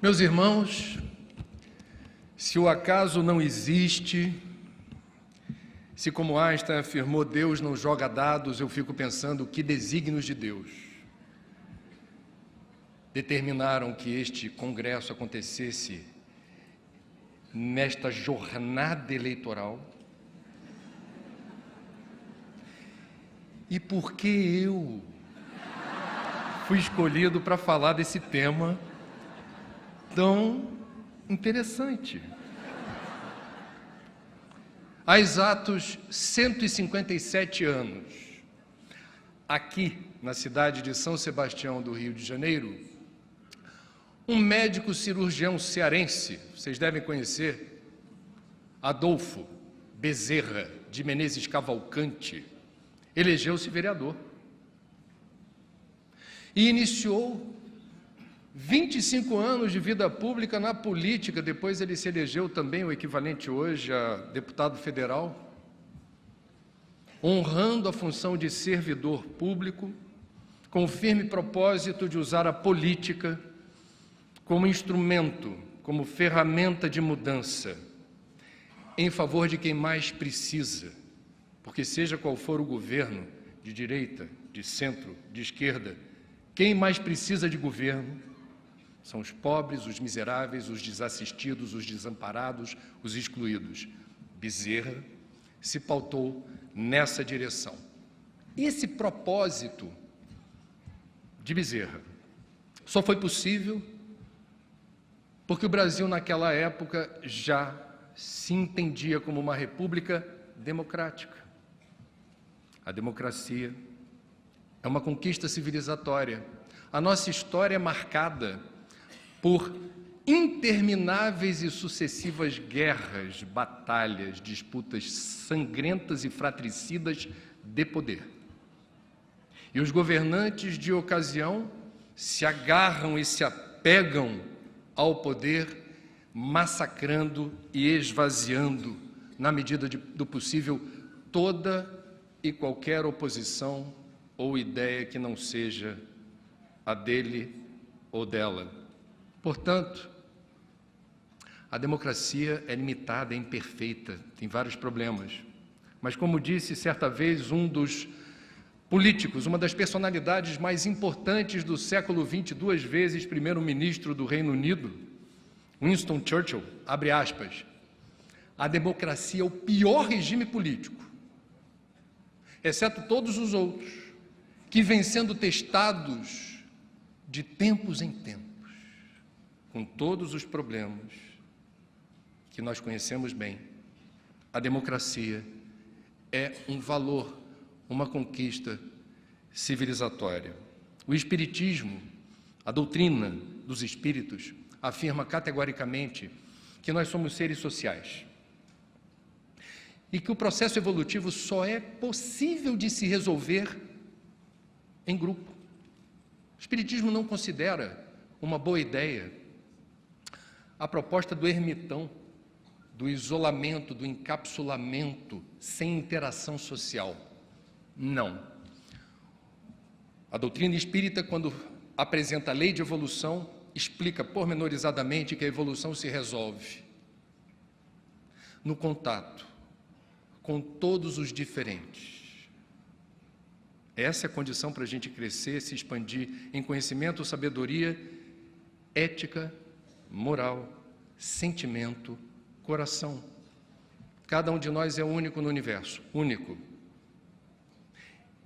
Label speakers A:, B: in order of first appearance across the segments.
A: Meus irmãos, se o acaso não existe, se, como Einstein afirmou, Deus não joga dados, eu fico pensando que desígnios de Deus determinaram que este congresso acontecesse nesta jornada eleitoral. E por que eu fui escolhido para falar desse tema tão interessante? Há exatos 157 anos, aqui na cidade de São Sebastião do Rio de Janeiro, um médico cirurgião cearense, vocês devem conhecer, Adolfo Bezerra de Menezes Cavalcante, elegeu-se vereador e iniciou 25 anos de vida pública na política. Depois ele se elegeu também, o equivalente hoje a deputado federal, honrando a função de servidor público, com o firme propósito de usar a política como instrumento, como ferramenta de mudança, em favor de quem mais precisa, porque seja qual for o governo, de direita, de centro, de esquerda, quem mais precisa de governo são os pobres, os miseráveis, os desassistidos, os desamparados, os excluídos. Bezerra se pautou nessa direção. Esse propósito de Bezerra só foi possível porque o Brasil, naquela época, já se entendia como uma república democrática. A democracia é uma conquista civilizatória. A nossa história é marcada por intermináveis e sucessivas guerras, batalhas, disputas sangrentas e fratricidas de poder. E os governantes de ocasião se agarram e se apegam ao poder, massacrando e esvaziando, na medida do possível, toda e qualquer oposição ou ideia que não seja a dele ou dela. Portanto, a democracia é limitada, é imperfeita, tem vários problemas. Mas, como disse certa vez um dos políticos, uma das personalidades mais importantes do século XX, 2 vezes primeiro-ministro do Reino Unido, Winston Churchill, abre aspas, a democracia é o pior regime político, exceto todos os outros, que vêm sendo testados de tempos em tempos, com todos os problemas que nós conhecemos bem. A democracia é um valor, uma conquista civilizatória. O Espiritismo, a doutrina dos espíritos, afirma categoricamente que nós somos seres sociais e que o processo evolutivo só é possível de se resolver em grupo. O Espiritismo não considera uma boa ideia a proposta do ermitão, do isolamento, do encapsulamento, sem interação social. Não. A doutrina espírita, quando apresenta a lei de evolução, explica pormenorizadamente que a evolução se resolve no contato com todos os diferentes. Essa é a condição para a gente crescer, se expandir em conhecimento, sabedoria, ética, moral, sentimento, coração. Cada um de nós é único no universo, único.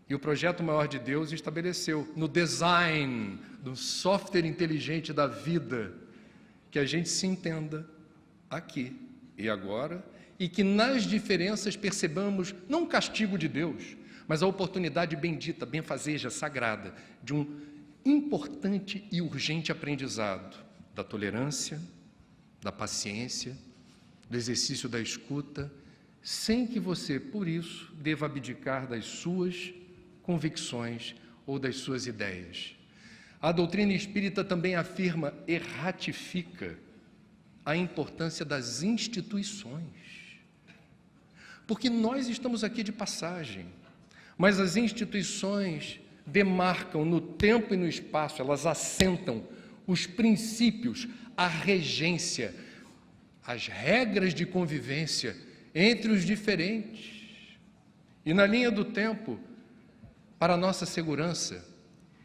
A: E o projeto maior de Deus estabeleceu, no design do software inteligente da vida, que a gente se entenda aqui e agora, e que nas diferenças percebamos não o castigo de Deus, mas a oportunidade bendita, benfazeja, sagrada, de um importante e urgente aprendizado da tolerância, da paciência, do exercício da escuta, sem que você, por isso, deva abdicar das suas convicções ou das suas ideias. A doutrina espírita também afirma e ratifica a importância das instituições. Porque nós estamos aqui de passagem, mas as instituições demarcam no tempo e no espaço, elas assentam os princípios, a regência, as regras de convivência entre os diferentes. E na linha do tempo, para a nossa segurança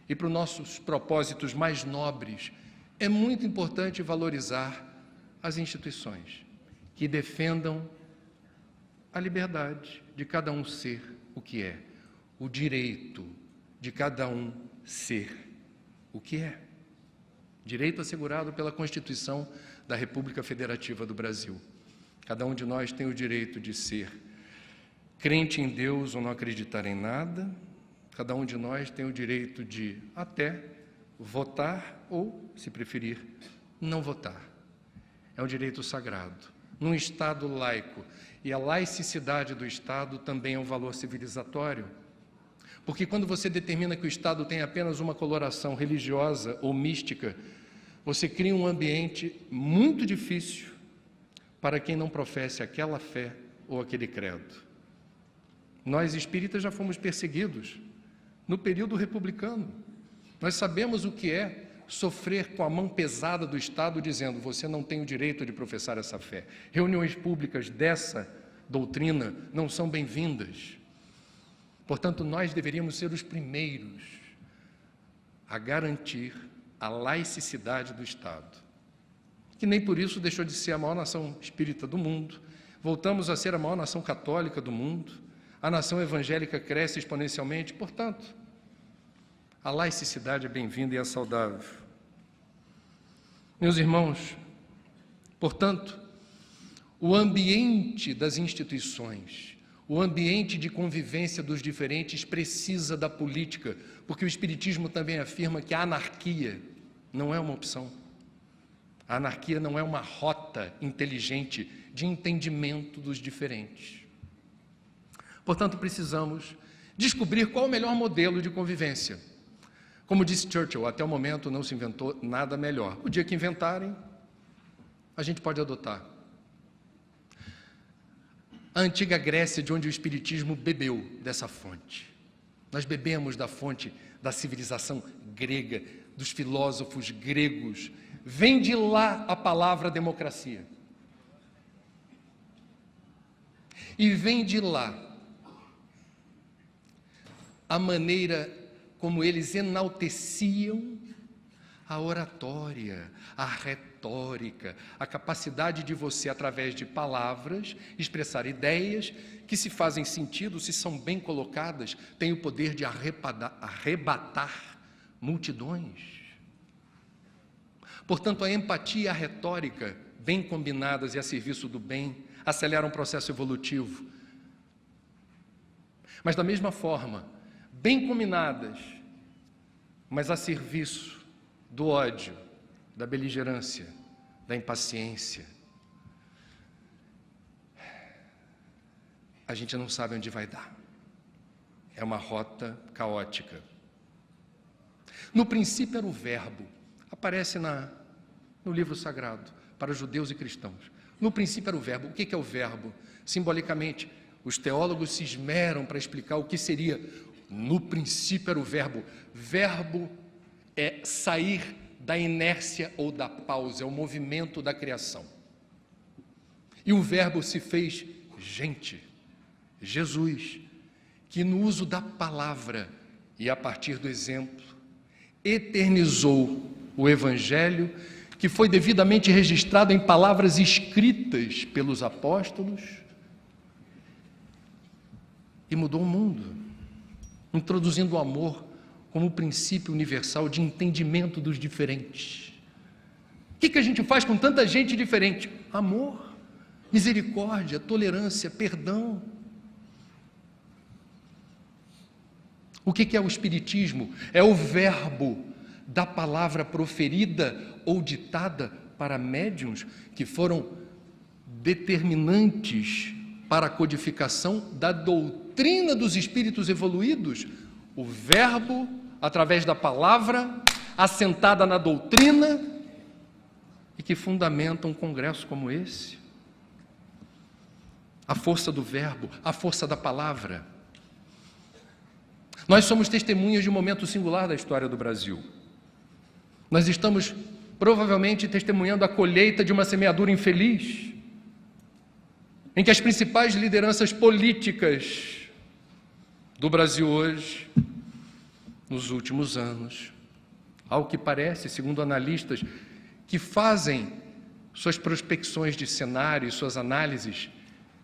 A: e para os nossos propósitos mais nobres, é muito importante valorizar as instituições que defendam a liberdade de cada um ser o que é, o direito de cada um ser o que é. Direito assegurado pela Constituição da República Federativa do Brasil. Cada um de nós tem o direito de ser crente em Deus ou não acreditar em nada. Cada um de nós tem o direito de até votar ou, se preferir, não votar. É um direito sagrado. Num Estado laico, e a laicidade do Estado também é um valor civilizatório, porque quando você determina que o Estado tem apenas uma coloração religiosa ou mística, você cria um ambiente muito difícil para quem não professe aquela fé ou aquele credo. Nós espíritas já fomos perseguidos no período republicano. Nós sabemos o que é sofrer com a mão pesada do Estado dizendo: você não tem o direito de professar essa fé. Reuniões públicas dessa doutrina não são bem-vindas. Portanto, nós deveríamos ser os primeiros a garantir a laicidade do Estado, que nem por isso deixou de ser a maior nação espírita do mundo. Voltamos a ser a maior nação católica do mundo. A nação evangélica cresce exponencialmente. Portanto, a laicidade é bem-vinda e é saudável. Meus irmãos, portanto, o ambiente das instituições, o ambiente de convivência dos diferentes precisa da política, porque o Espiritismo também afirma que a anarquia não é uma opção. A anarquia não é uma rota inteligente de entendimento dos diferentes. Portanto, precisamos descobrir qual o melhor modelo de convivência. Como disse Churchill, até o momento não se inventou nada melhor. O dia que inventarem, a gente pode adotar. A antiga Grécia, de onde o Espiritismo bebeu dessa fonte. Nós bebemos da fonte da civilização grega, dos filósofos gregos. Vem de lá a palavra democracia. E vem de lá a maneira como eles enalteciam a oratória, a retórica, a capacidade de você, através de palavras, expressar ideias que, se fazem sentido, se são bem colocadas, têm o poder de arrebatar multidões. Portanto, a empatia e a retórica, bem combinadas e a serviço do bem, aceleram o processo evolutivo. Mas, da mesma forma, bem combinadas, mas a serviço do ódio, da beligerância, da impaciência, a gente não sabe onde vai dar. É uma rota caótica. No princípio era o verbo, aparece no livro sagrado, para judeus e cristãos. No princípio era o verbo. O que é o verbo? Simbolicamente, os teólogos se esmeram para explicar o que seria. No princípio era o verbo. Verbo é sair da inércia ou da pausa, é o movimento da criação. E o verbo se fez gente, Jesus, que no uso da palavra e a partir do exemplo, eternizou o Evangelho, que foi devidamente registrado em palavras escritas pelos apóstolos, e mudou o mundo, introduzindo o amor como princípio universal de entendimento dos diferentes. O que a gente faz com tanta gente diferente? Amor, misericórdia, tolerância, perdão. O que é o Espiritismo? É o verbo da palavra proferida ou ditada para médiuns que foram determinantes para a codificação da doutrina dos espíritos evoluídos. O verbo, através da palavra, assentada na doutrina, e que fundamenta um congresso como esse. A força do verbo, a força da palavra. Nós somos testemunhas de um momento singular da história do Brasil. Nós estamos provavelmente testemunhando a colheita de uma semeadura infeliz, em que as principais lideranças políticas do Brasil hoje, nos últimos anos, ao que parece, segundo analistas que fazem suas prospecções de cenário e suas análises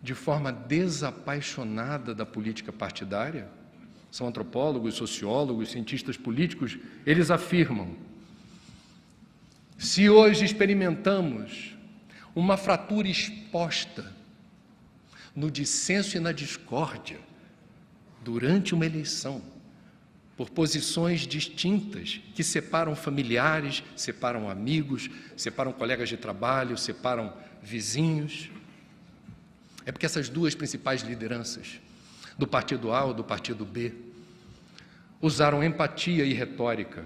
A: de forma desapaixonada da política partidária, são antropólogos, sociólogos, cientistas políticos, eles afirmam: se hoje experimentamos uma fratura exposta no dissenso e na discórdia durante uma eleição, por posições distintas que separam familiares, separam amigos, separam colegas de trabalho, separam vizinhos, é porque essas duas principais lideranças, do partido A ou do partido B, usaram empatia e retórica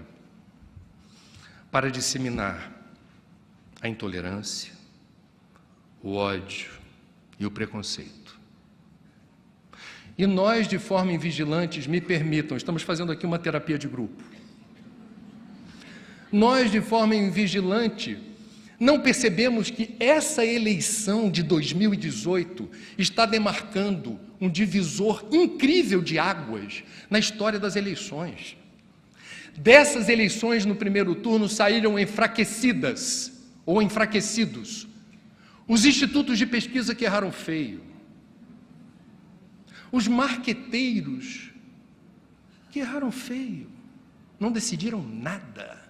A: para disseminar a intolerância, o ódio e o preconceito. E nós, de forma invigilantes, me permitam, estamos fazendo aqui uma terapia de grupo, nós, de forma invigilante, não percebemos que essa eleição de 2018 está demarcando um divisor incrível de águas na história das eleições. Dessas eleições no primeiro turno saíram enfraquecidas ou enfraquecidos os institutos de pesquisa que erraram feio, os marqueteiros que erraram feio, não decidiram nada.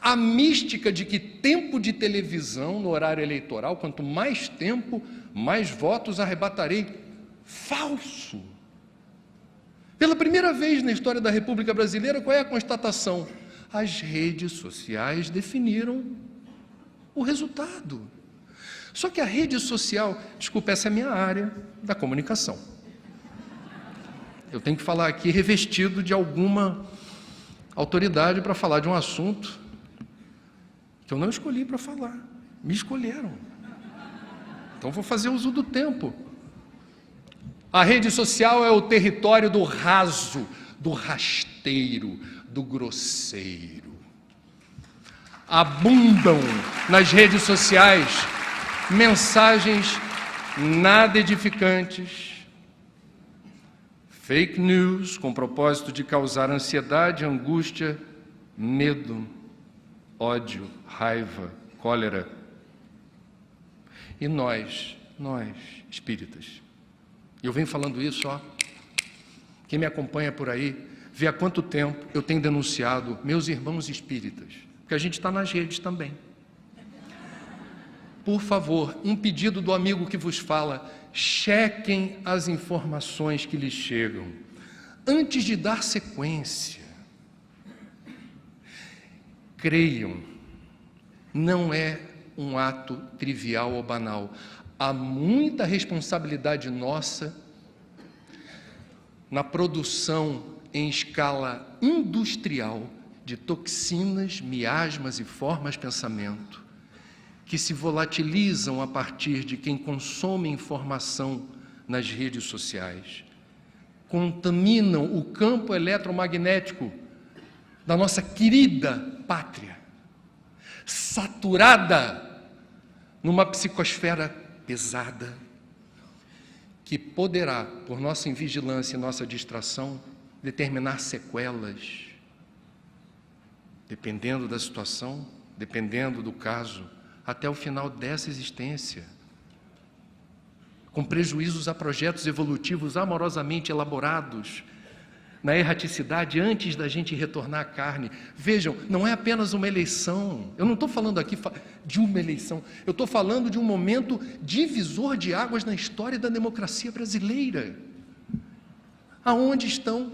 A: A mística de que tempo de televisão no horário eleitoral, quanto mais tempo, mais votos arrebatarei. Falso! Pela primeira vez na história da República Brasileira, qual é a constatação? As redes sociais definiram o resultado. Só que a rede social, desculpa, essa é a minha área da comunicação. Eu tenho que falar aqui revestido de alguma autoridade para falar de um assunto que eu não escolhi para falar, me escolheram. Então vou fazer uso do tempo. A rede social é o território do raso, do rasteiro, do grosseiro. Abundam nas redes sociais mensagens nada edificantes, fake news com propósito de causar ansiedade, angústia, medo, ódio, raiva, cólera. E nós, espíritas, eu venho falando isso, quem me acompanha por aí, vê há quanto tempo eu tenho denunciado meus irmãos espíritas, porque a gente está nas redes também. Por favor, um pedido do amigo que vos fala, chequem as informações que lhes chegam, antes de dar sequência. Creiam, não é um ato trivial ou banal. Há muita responsabilidade nossa na produção em escala industrial de toxinas, miasmas e formas de pensamento que se volatilizam a partir de quem consome informação nas redes sociais, contaminam o campo eletromagnético da nossa querida pátria, saturada numa psicosfera pesada, que poderá, por nossa invigilância e nossa distração, determinar sequelas, dependendo da situação, dependendo do caso, até o final dessa existência, com prejuízos a projetos evolutivos amorosamente elaborados, na erraticidade antes da gente retornar à carne. Vejam, não é apenas uma eleição, eu não estou falando aqui de uma eleição, eu estou falando de um momento divisor de águas na história da democracia brasileira. Aonde estão?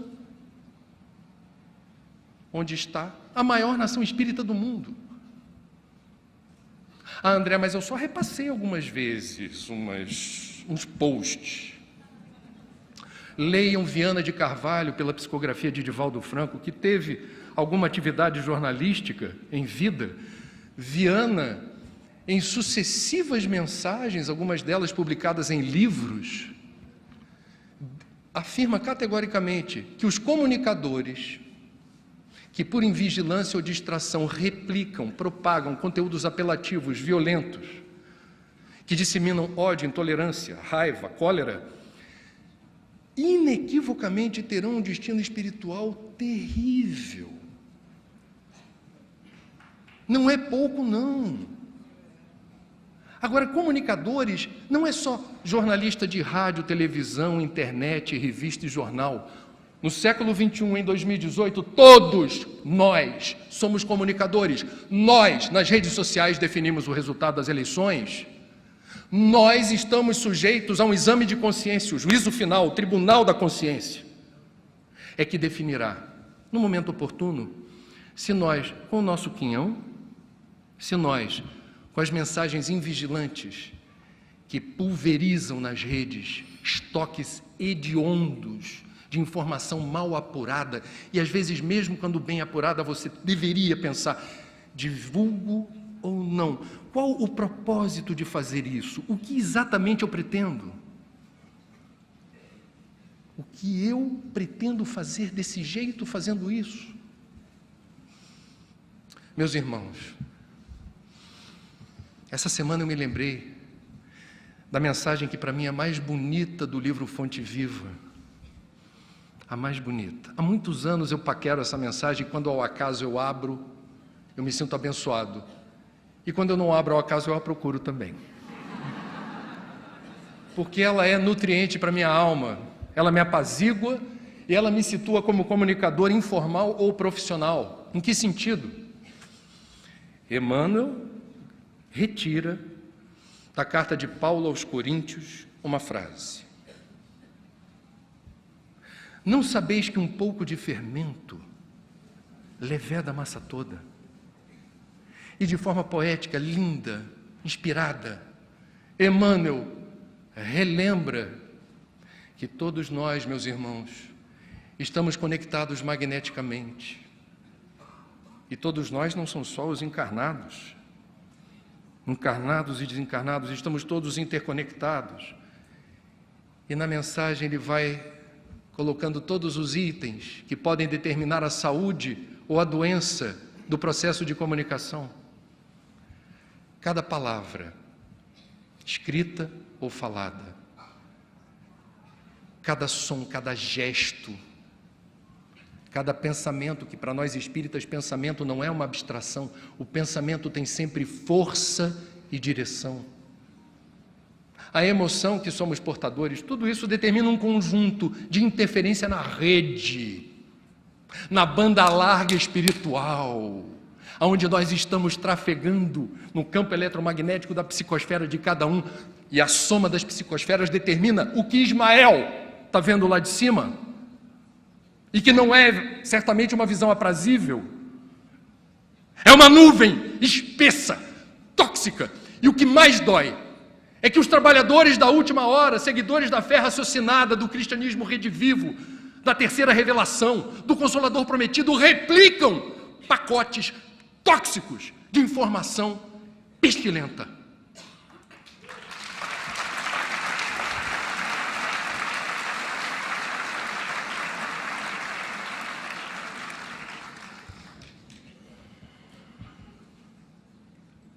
A: Onde está a maior nação espírita do mundo? André, mas eu só repassei algumas vezes uns posts. Leiam Viana de Carvalho pela psicografia de Divaldo Franco, que teve alguma atividade jornalística em vida. Viana, em sucessivas mensagens, algumas delas publicadas em livros, afirma categoricamente que os comunicadores que por invigilância ou distração replicam, propagam conteúdos apelativos, violentos, que disseminam ódio, intolerância, raiva, cólera, inequivocamente terão um destino espiritual terrível. Não é pouco, não. Agora, comunicadores não é só jornalista de rádio, televisão, internet, revista e jornal. No século XXI, em 2018, todos nós somos comunicadores. Nós, nas redes sociais, definimos o resultado das eleições. Nós estamos sujeitos a um exame de consciência, o juízo final, o tribunal da consciência, é que definirá, no momento oportuno, se nós, com o nosso quinhão, se nós, com as mensagens invigilantes que pulverizam nas redes estoques hediondos de informação mal apurada, e às vezes mesmo quando bem apurada você deveria pensar, divulgo ou não? Qual o propósito de fazer isso? O que exatamente eu pretendo? O que eu pretendo fazer desse jeito, fazendo isso? Meus irmãos, essa semana eu me lembrei da mensagem que para mim é a mais bonita do livro Fonte Viva. A mais bonita. Há muitos anos eu paquero essa mensagem e quando ao acaso eu abro, eu me sinto abençoado. E quando eu não abro ao acaso, eu a procuro também. Porque ela é nutriente para a minha alma, ela me apazigua e ela me situa como comunicador informal ou profissional. Em que sentido? Emmanuel retira da carta de Paulo aos Coríntios uma frase. Não sabeis que um pouco de fermento leveda a massa toda? E de forma poética, linda, inspirada, Emmanuel relembra que todos nós, meus irmãos, estamos conectados magneticamente. E todos nós não são só os encarnados. Encarnados e desencarnados, estamos todos interconectados. E na mensagem ele vai colocando todos os itens que podem determinar a saúde ou a doença do processo de comunicação. Cada palavra, escrita ou falada, cada som, cada gesto, cada pensamento, que para nós espíritas pensamento não é uma abstração, o pensamento tem sempre força e direção. A emoção que somos portadores, tudo isso determina um conjunto de interferência na rede, na banda larga espiritual, onde nós estamos trafegando no campo eletromagnético da psicosfera de cada um, e a soma das psicosferas determina o que Ismael está vendo lá de cima, e que não é certamente uma visão aprazível, é uma nuvem espessa, tóxica, e o que mais dói é que os trabalhadores da última hora, seguidores da fé raciocinada, do cristianismo redivivo, da terceira revelação, do Consolador prometido, replicam pacotes tóxicos de informação pestilenta.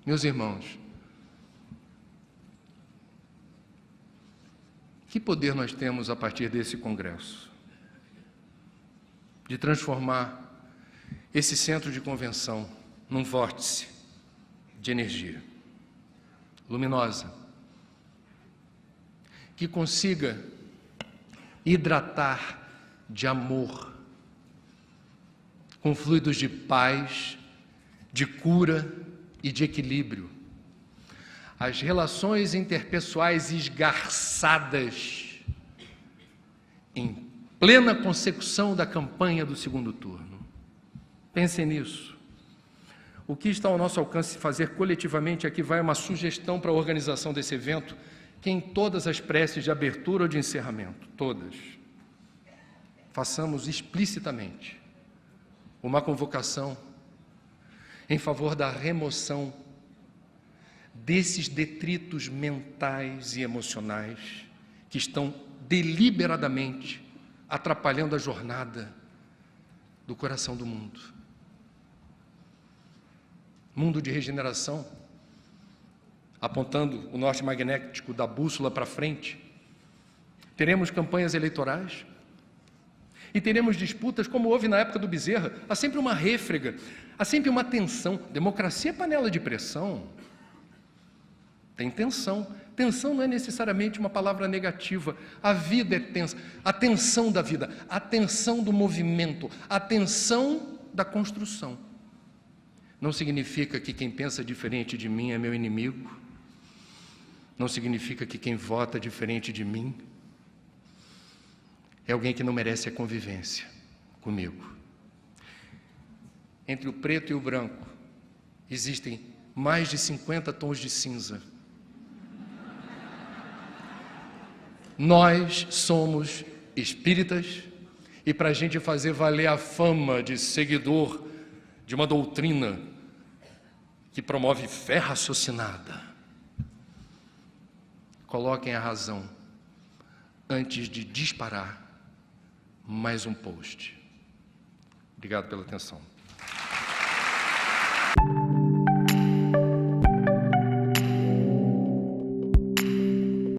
A: Meus irmãos, que poder nós temos a partir desse congresso? De transformar esse centro de convenção num vórtice de energia luminosa, que consiga hidratar de amor, com fluidos de paz, de cura e de equilíbrio, as relações interpessoais esgarçadas em plena consecução da campanha do segundo turno. Pensem nisso. O que está ao nosso alcance fazer coletivamente, aqui vai uma sugestão para a organização desse evento, que em todas as preces de abertura ou de encerramento, todas, façamos explicitamente uma convocação em favor da remoção desses detritos mentais e emocionais que estão deliberadamente atrapalhando a jornada do coração do mundo. mundo de regeneração, apontando o norte magnético da bússola para frente. Teremos campanhas eleitorais e teremos disputas como houve na época do Bezerra. Há sempre uma rêfrega, há sempre uma tensão. Democracia é panela de pressão. Tem tensão. Tensão não é necessariamente uma palavra negativa. A vida é tensa. A tensão da vida, a tensão do movimento, a tensão da construção. Não significa que quem pensa diferente de mim é meu inimigo. Não significa que quem vota diferente de mim é alguém que não merece a convivência comigo. Entre o preto e o branco existem mais de 50 tons de cinza. Nós somos espíritas e para a gente fazer valer a fama de seguidor de uma doutrina que promove fé raciocinada, coloquem a razão antes de disparar mais um post. Obrigado pela atenção.